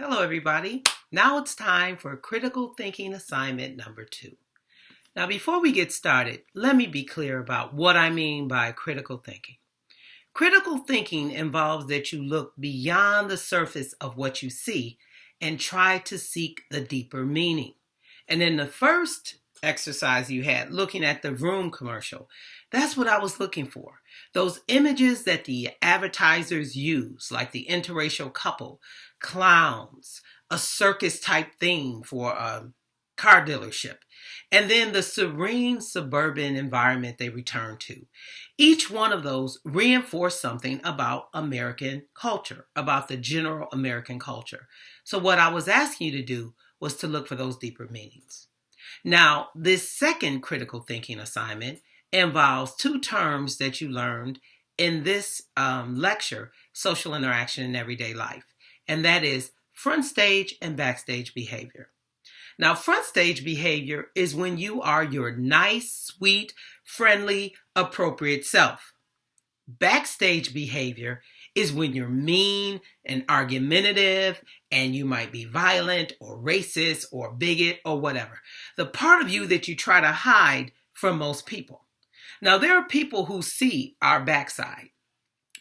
Hello, everybody. Now it's time for critical thinking assignment number 2. Now, before we get started, let me be clear about what I mean by critical thinking. Critical thinking involves that you look beyond the surface of what you see and try to seek the deeper meaning. And in the first exercise you had, looking at the Vroom commercial, that's what I was looking for. Those images that the advertisers use, like the interracial couple, clowns, a circus type thing for a car dealership, and then the serene suburban environment they return to. Each one of those reinforce something about American culture, about the general American culture. So what I was asking you to do was to look for those deeper meanings. Now, this second critical thinking assignment involves 2 terms that you learned in this lecture, social interaction in everyday life, and that is front stage and backstage behavior. Now, front stage behavior is when you are your nice, sweet, friendly, appropriate self. Backstage behavior is when you're mean and argumentative and you might be violent or racist or bigot or whatever. The part of you that you try to hide from most people. Now, there are people who see our backside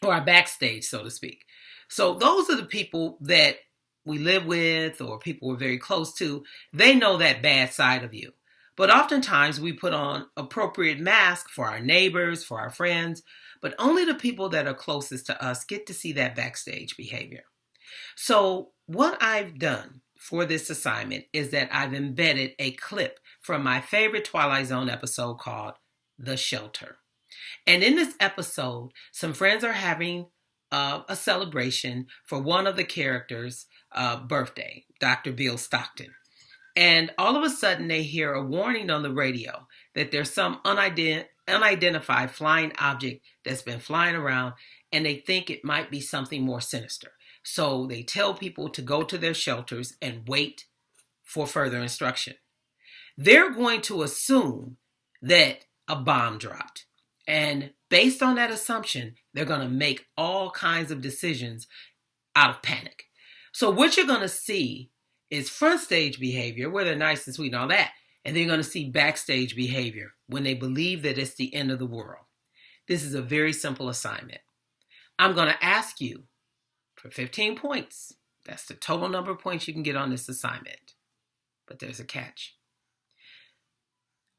or our backstage, so to speak. So those are the people that we live with or people we're very close to. They know that bad side of you. But oftentimes we put on appropriate masks for our neighbors, for our friends, but only the people that are closest to us get to see that backstage behavior. So what I've done for this assignment is that I've embedded a clip from my favorite Twilight Zone episode called The Shelter. And in this episode, some friends are having a celebration for one of the characters' birthday, Dr. Bill Stockton. And all of a sudden they hear a warning on the radio that there's some unidentified flying object that's been flying around, and they think it might be something more sinister. So they tell people to go to their shelters and wait for further instruction. They're going to assume that a bomb dropped. And based on that assumption, they're going to make all kinds of decisions out of panic. So what you're going to see is front stage behavior, where they're nice and sweet and all that. And they're going to see backstage behavior when they believe that it's the end of the world. This is a very simple assignment. I'm going to ask you for 15 points. That's the total number of points you can get on this assignment. But there's a catch.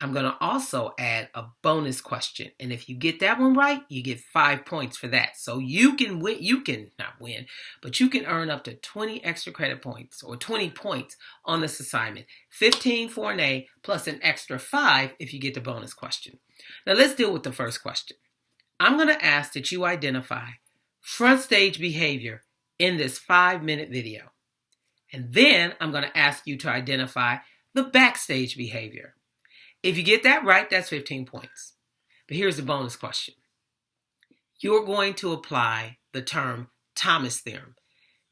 I'm going to also add a bonus question. And if you get that one right, you get 5 points for that. So you can win, not win, but you can earn up to 20 extra credit points or 20 points on this assignment. 15 for an A plus an extra 5 if you get the bonus question. Now let's deal with the first question. I'm going to ask that you identify front stage behavior in this 5-minute video. And then I'm going to ask you to identify the backstage behavior. If you get that right, that's 15 points. But here's the bonus question. You're going to apply the term Thomas theorem.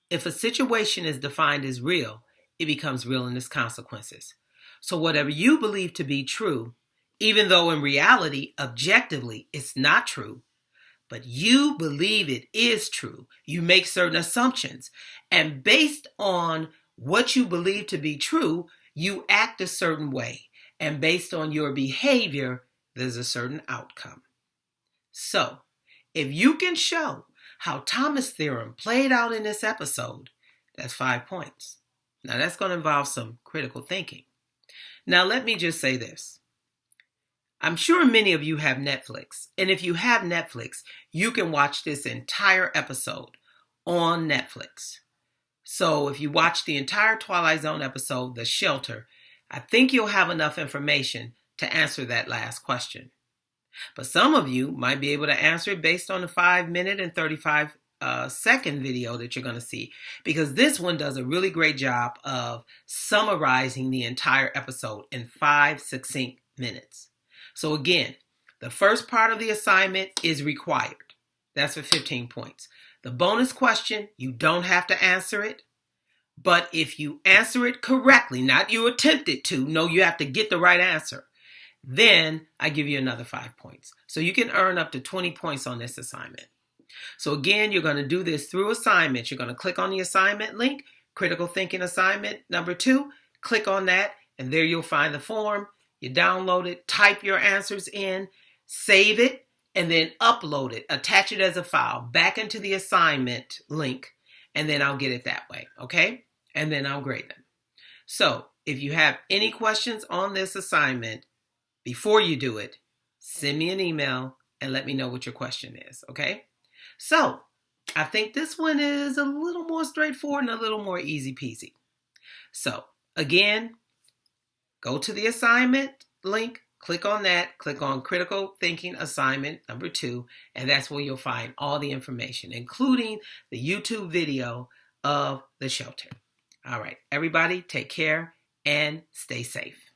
If a situation is defined as real, it becomes real in its consequences. So whatever you believe to be true, even though in reality, objectively, it's not true, but you believe it is true, you make certain assumptions. And based on what you believe to be true, you act a certain way. And based on your behavior, there's a certain outcome. So, if you can show how Thomas' theorem played out in this episode, that's 5 points. Now, that's going to involve some critical thinking. Now, let me just say this. I'm sure many of you have Netflix. And if you have Netflix, you can watch this entire episode on Netflix. So, if you watch the entire Twilight Zone episode, The Shelter, I think you'll have enough information to answer that last question. But some of you might be able to answer it based on the 5-minute and 35-second video that you're going to see, because this one does a really great job of summarizing the entire episode in 5 succinct minutes. So again, the first part of the assignment is required. That's for 15 points. The bonus question, you don't have to answer it. But if you answer it correctly, not you attempted to, no, you have to get the right answer, then I give you another 5 points. So you can earn up to 20 points on this assignment. So again, you're going to do this through assignments. You're going to click on the assignment link, Critical thinking assignment number 2, click on that, and there you'll find the form. You download it, type your answers in, save it, and then upload it, attach it as a file back into the assignment link, and then I'll get it that way, okay? And then I'll grade them. So if you have any questions on this assignment before you do it, send me an email and let me know what your question is, okay? So I think this one is a little more straightforward and a little more easy peasy. So again, go to the assignment link, click on that, click on Critical Thinking Assignment number 2, and that's where you'll find all the information, including the YouTube video of the shelter. All right, everybody, take care and stay safe.